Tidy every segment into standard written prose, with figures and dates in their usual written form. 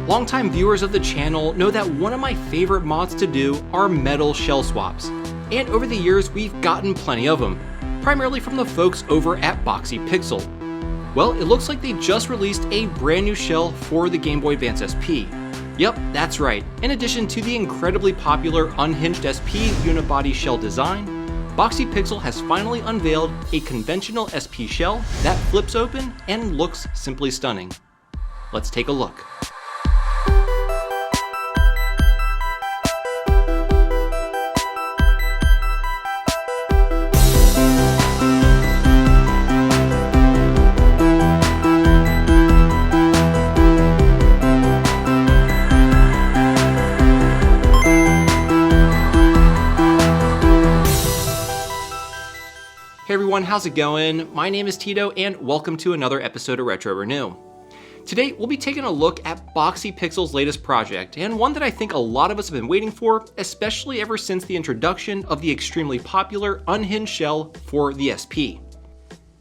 Longtime viewers of the channel know that one of my favorite mods to do are metal shell swaps, and over the years we've gotten plenty of them, primarily from the folks over at Boxy Pixel. Well, it looks like they just released a brand new shell for the Game Boy Advance SP. Yep, that's right. In addition to the incredibly popular unhinged SP unibody shell design, Boxy Pixel has finally unveiled a conventional SP shell that flips open and looks simply stunning. Let's take a look. Hey everyone, how's it going? My name is Tito and welcome to another episode of Retro Renew. Today we'll be taking a look at Boxy Pixel's latest project, and one that I think a lot of us have been waiting for, especially ever since the introduction of the extremely popular unhinged shell for the SP.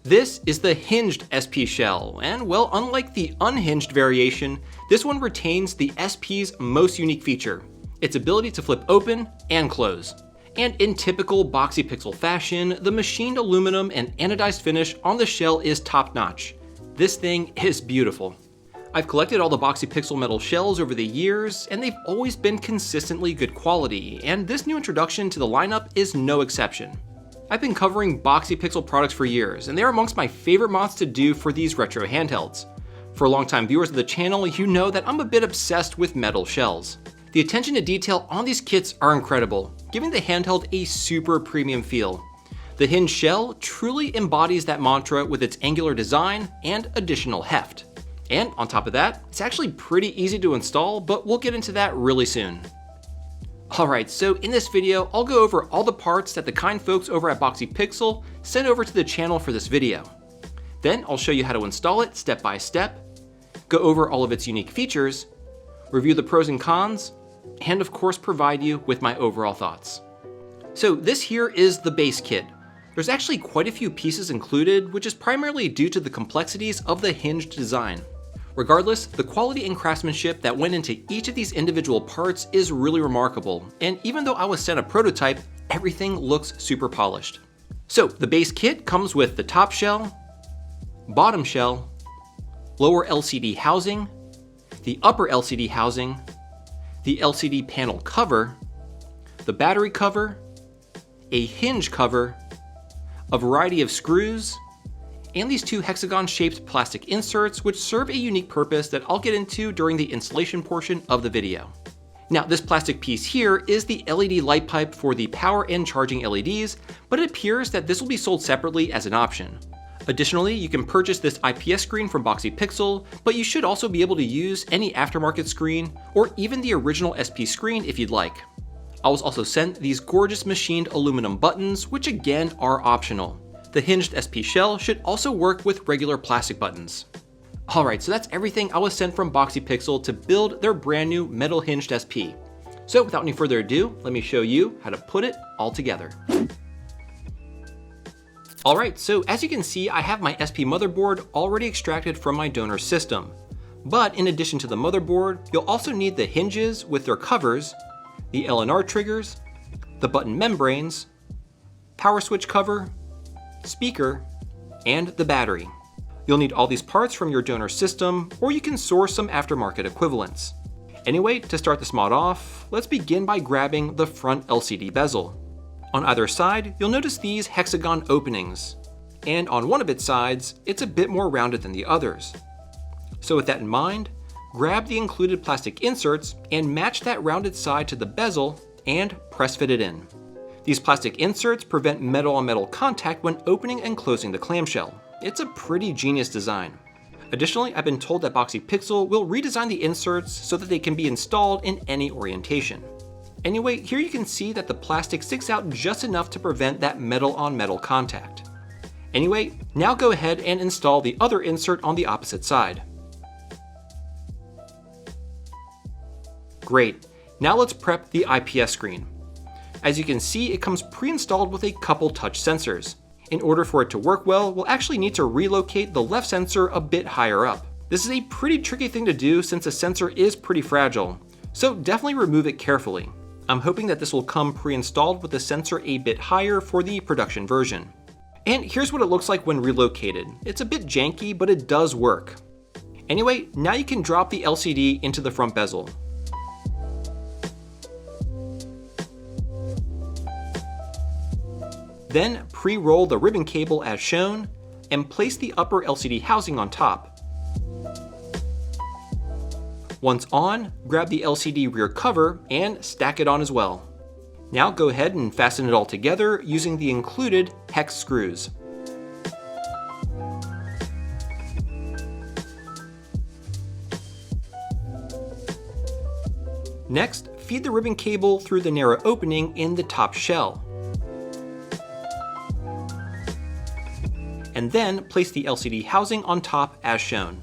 This is the Hinged SP shell, and well, unlike the unhinged variation, this one retains the SP's most unique feature, its ability to flip open and close. And in typical Boxy Pixel fashion, the machined aluminum and anodized finish on the shell is top-notch. This thing is beautiful. I've collected all the Boxy Pixel metal shells over the years, and they've always been consistently good quality, and this new introduction to the lineup is no exception. I've been covering Boxy Pixel products for years, and they're amongst my favorite mods to do for these retro handhelds. For longtime viewers of the channel, you know that I'm a bit obsessed with metal shells. The attention to detail on these kits are incredible, giving the handheld a super premium feel. The Hinge shell truly embodies that mantra with its angular design and additional heft. And on top of that, it's actually pretty easy to install, but we'll get into that really soon. Alright, so in this video, I'll go over all the parts that the kind folks over at Boxy Pixel sent over to the channel for this video. Then I'll show you how to install it step by step, go over all of its unique features, review the pros and cons, and of course provide you with my overall thoughts. So this here is the base kit. There's actually quite a few pieces included, which is primarily due to the complexities of the hinged design. Regardless, the quality and craftsmanship that went into each of these individual parts is really remarkable, and even though I was sent a prototype, everything looks super polished. So the base kit comes with the top shell, bottom shell, lower LCD housing, the upper LCD housing, the LCD panel cover, the battery cover, a hinge cover, a variety of screws, and these two hexagon-shaped plastic inserts which serve a unique purpose that I'll get into during the installation portion of the video. Now, this plastic piece here is the LED light pipe for the power and charging LEDs, but it appears that this will be sold separately as an option. Additionally, you can purchase this IPS screen from Boxy Pixel, but you should also be able to use any aftermarket screen or even the original SP screen if you'd like. I was also sent these gorgeous machined aluminum buttons, which again are optional. The hinged SP shell should also work with regular plastic buttons. Alright, so that's everything I was sent from Boxy Pixel to build their brand new metal hinged SP. So without any further ado, let me show you how to put it all together. Alright, so as you can see, I have my SP motherboard already extracted from my donor system. But in addition to the motherboard, you'll also need the hinges with their covers, the LNR triggers, the button membranes, power switch cover, speaker, and the battery. You'll need all these parts from your donor system, or you can source some aftermarket equivalents. Anyway, to start this mod off, let's begin by grabbing the front LCD bezel. On either side, you'll notice these hexagon openings, and on one of its sides, it's a bit more rounded than the others. So with that in mind, grab the included plastic inserts and match that rounded side to the bezel and press fit it in. These plastic inserts prevent metal-on-metal contact when opening and closing the clamshell. It's a pretty genius design. Additionally, I've been told that Boxy Pixel will redesign the inserts so that they can be installed in any orientation. Anyway, here you can see that the plastic sticks out just enough to prevent that metal-on-metal contact. Anyway, now go ahead and install the other insert on the opposite side. Great, now let's prep the IPS screen. As you can see, it comes pre-installed with a couple touch sensors. In order for it to work well, we'll actually need to relocate the left sensor a bit higher up. This is a pretty tricky thing to do since the sensor is pretty fragile, so definitely remove it carefully. I'm hoping that this will come pre-installed with the sensor a bit higher for the production version. And here's what it looks like when relocated. It's a bit janky, but it does work. Anyway, now you can drop the LCD into the front bezel. Then pre-roll the ribbon cable as shown, and place the upper LCD housing on top. Once on, grab the LCD rear cover and stack it on as well. Now go ahead and fasten it all together using the included hex screws. Next, feed the ribbon cable through the narrow opening in the top shell. And then place the LCD housing on top as shown.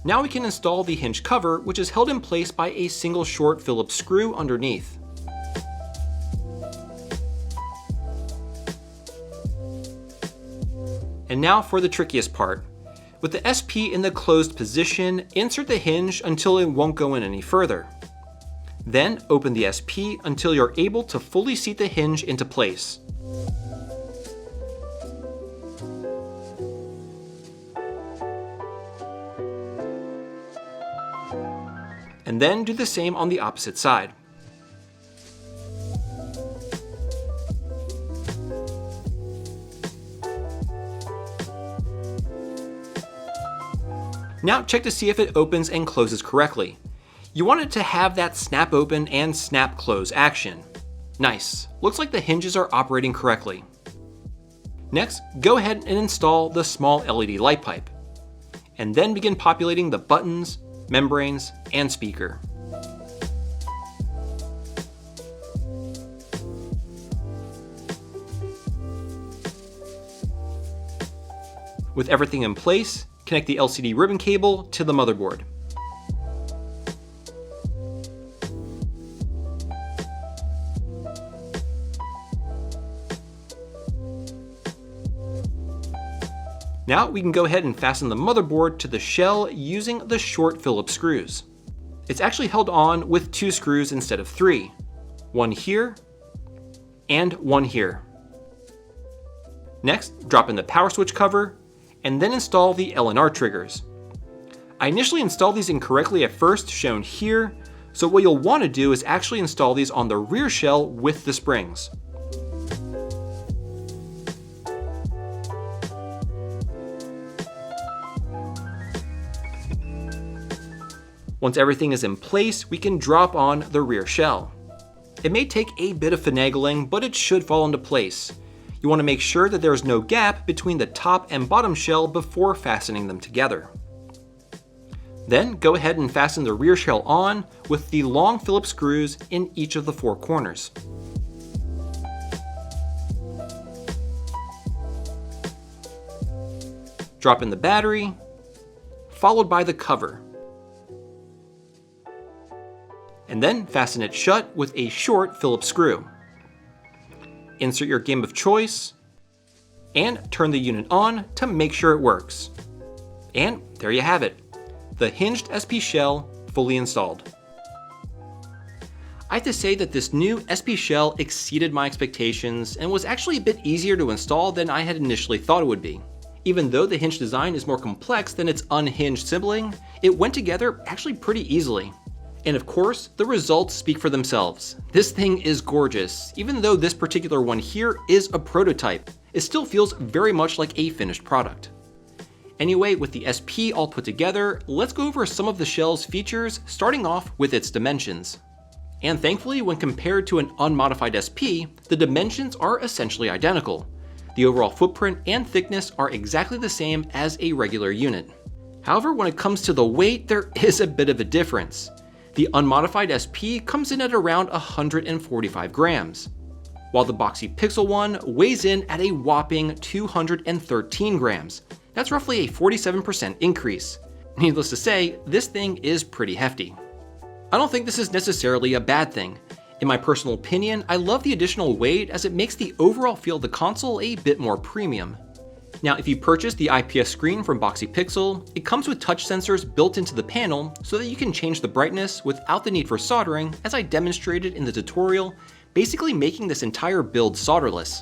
Now we can install the hinge cover, which is held in place by a single short Phillips screw underneath. And now for the trickiest part. With the SP in the closed position, insert the hinge until it won't go in any further. Then open the SP until you're able to fully seat the hinge into place. And then do the same on the opposite side. Now check to see if it opens and closes correctly. You want it to have that snap open and snap close action. Nice, looks like the hinges are operating correctly. Next, go ahead and install the small LED light pipe, and then begin populating the buttons, membranes, and speaker. With everything in place, connect the LCD ribbon cable to the motherboard. Now we can go ahead and fasten the motherboard to the shell using the short Phillips screws. It's actually held on with 2 screws instead of 3. One here, and one here. Next, drop in the power switch cover, and then install the LNR triggers. I initially installed these incorrectly at first, shown here, so what you'll want to do is actually install these on the rear shell with the springs. Once everything is in place, we can drop on the rear shell. It may take a bit of finagling, but it should fall into place. You want to make sure that there is no gap between the top and bottom shell before fastening them together. Then go ahead and fasten the rear shell on with the long Phillips screws in each of the 4 corners. Drop in the battery, followed by the cover. And then fasten it shut with a short Phillips screw. Insert your game of choice, and turn the unit on to make sure it works. And there you have it, the hinged SP shell fully installed. I have to say that this new SP shell exceeded my expectations and was actually a bit easier to install than I had initially thought it would be. Even though the hinge design is more complex than its unhinged sibling, it went together actually pretty easily. And of course, the results speak for themselves. This thing is gorgeous. Even though this particular one here is a prototype, it still feels very much like a finished product. Anyway, with the SP all put together, let's go over some of the shell's features, starting off with its dimensions. And thankfully, when compared to an unmodified SP, the dimensions are essentially identical. The overall footprint and thickness are exactly the same as a regular unit. However, when it comes to the weight, there is a bit of a difference. The unmodified SP comes in at around 145 grams, while the Boxy Pixel one weighs in at a whopping 213 grams. That's roughly a 47% increase. Needless to say, this thing is pretty hefty. I don't think this is necessarily a bad thing. In my personal opinion, I love the additional weight as it makes the overall feel of the console a bit more premium. Now, if you purchase the IPS screen from Boxy Pixel, it comes with touch sensors built into the panel so that you can change the brightness without the need for soldering, as I demonstrated in the tutorial, basically making this entire build solderless.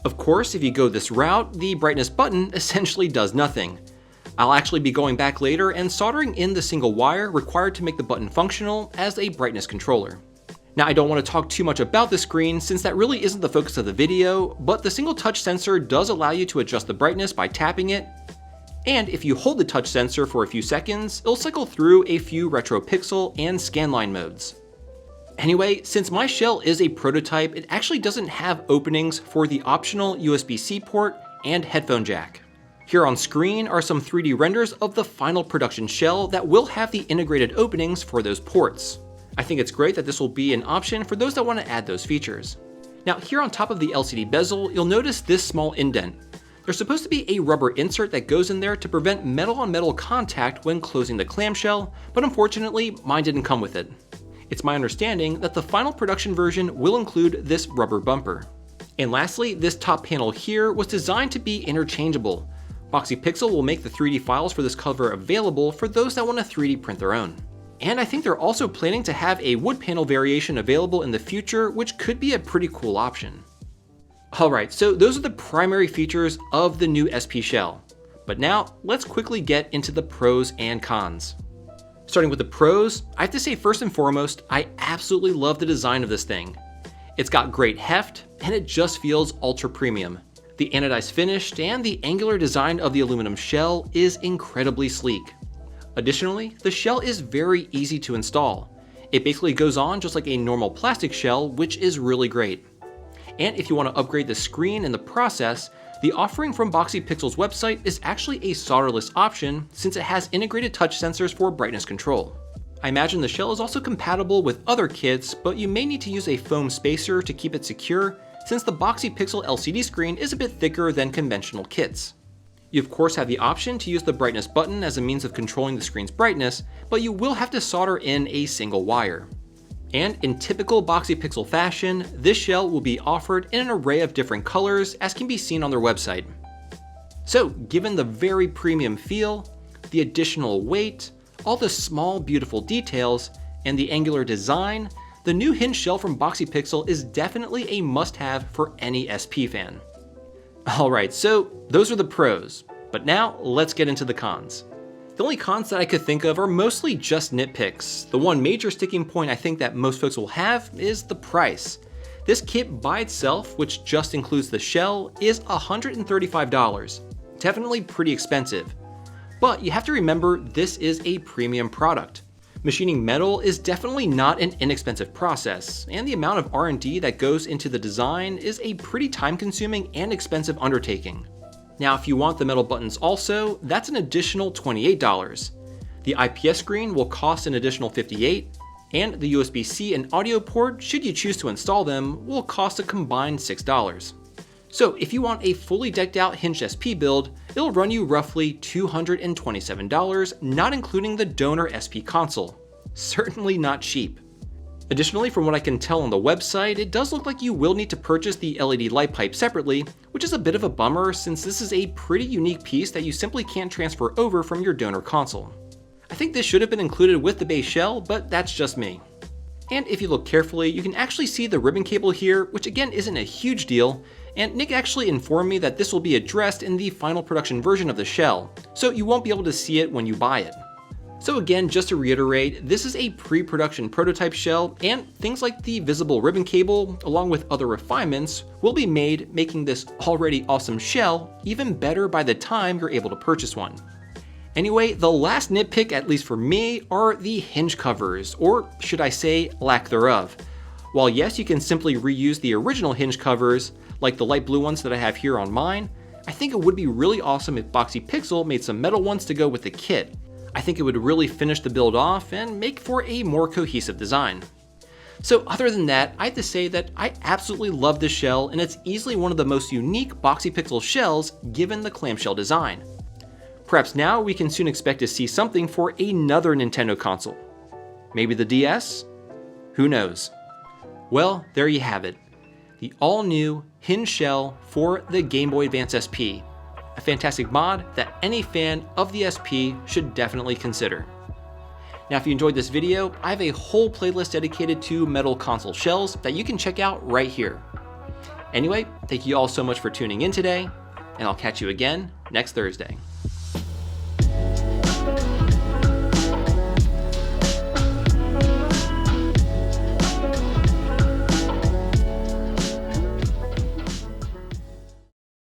Of course, if you go this route, the brightness button essentially does nothing. I'll actually be going back later and soldering in the single wire required to make the button functional as a brightness controller. Now, I don't want to talk too much about the screen since that really isn't the focus of the video, but the single touch sensor does allow you to adjust the brightness by tapping it, and if you hold the touch sensor for a few seconds, it'll cycle through a few retro pixel and scanline modes. Anyway, since my shell is a prototype, it actually doesn't have openings for the optional USB-C port and headphone jack. Here on screen are some 3D renders of the final production shell that will have the integrated openings for those ports. I think it's great that this will be an option for those that want to add those features. Now, here on top of the LCD bezel, you'll notice this small indent. There's supposed to be a rubber insert that goes in there to prevent metal-on-metal contact when closing the clamshell, but unfortunately, mine didn't come with it. It's my understanding that the final production version will include this rubber bumper. And lastly, this top panel here was designed to be interchangeable. Boxy Pixel will make the 3D files for this cover available for those that want to 3D print their own. And I think they're also planning to have a wood panel variation available in the future, which could be a pretty cool option. Alright, so those are the primary features of the new SP shell. But now, let's quickly get into the pros and cons. Starting with the pros, I have to say first and foremost, I absolutely love the design of this thing. It's got great heft, and it just feels ultra premium. The anodized finish and the angular design of the aluminum shell is incredibly sleek. Additionally, the shell is very easy to install. It basically goes on just like a normal plastic shell, which is really great. And if you want to upgrade the screen in the process, the offering from Boxy Pixel's website is actually a solderless option since it has integrated touch sensors for brightness control. I imagine the shell is also compatible with other kits, but you may need to use a foam spacer to keep it secure since the Boxy Pixel LCD screen is a bit thicker than conventional kits. You of course have the option to use the brightness button as a means of controlling the screen's brightness, but you will have to solder in a single wire. And in typical Boxy Pixel fashion, this shell will be offered in an array of different colors as can be seen on their website. So given the very premium feel, the additional weight, all the small beautiful details, and the angular design, the new Hinge shell from Boxy Pixel is definitely a must-have for any SP fan. Alright, so those are the pros, but now let's get into the cons. The only cons that I could think of are mostly just nitpicks. The one major sticking point I think that most folks will have is the price. This kit by itself, which just includes the shell, is $135. Definitely pretty expensive. But you have to remember this is a premium product. Machining metal is definitely not an inexpensive process, and the amount of R&D that goes into the design is a pretty time-consuming and expensive undertaking. Now, if you want the metal buttons also, that's an additional $28. The IPS screen will cost an additional $58, and the USB-C and audio port, should you choose to install them, will cost a combined $6. So if you want a fully decked out Hinged SP build, it'll run you roughly $227, not including the donor SP console. Certainly not cheap. Additionally, from what I can tell on the website, it does look like you will need to purchase the LED light pipe separately, which is a bit of a bummer since this is a pretty unique piece that you simply can't transfer over from your donor console. I think this should have been included with the base shell, but that's just me. And if you look carefully, you can actually see the ribbon cable here, which again isn't a huge deal, and Nick actually informed me that this will be addressed in the final production version of the shell, so you won't be able to see it when you buy it. So again, just to reiterate, this is a pre-production prototype shell, and things like the visible ribbon cable, along with other refinements, will be made, making this already awesome shell even better by the time you're able to purchase one. Anyway, the last nitpick, at least for me, are the hinge covers, or should I say, lack thereof. While yes, you can simply reuse the original hinge covers, like the light blue ones that I have here on mine, I think it would be really awesome if Boxy Pixel made some metal ones to go with the kit. I think it would really finish the build off and make for a more cohesive design. So other than that, I have to say that I absolutely love this shell, and it's easily one of the most unique Boxy Pixel shells given the clamshell design. Perhaps now we can soon expect to see something for another Nintendo console. Maybe the DS? Who knows? Well, there you have it. The all-new Hinge shell for the Game Boy Advance SP. a fantastic mod that any fan of the SP should definitely consider. Now, if you enjoyed this video, I have a whole playlist dedicated to metal console shells that you can check out right here. Anyway, thank you all so much for tuning in today, and I'll catch you again next Thursday.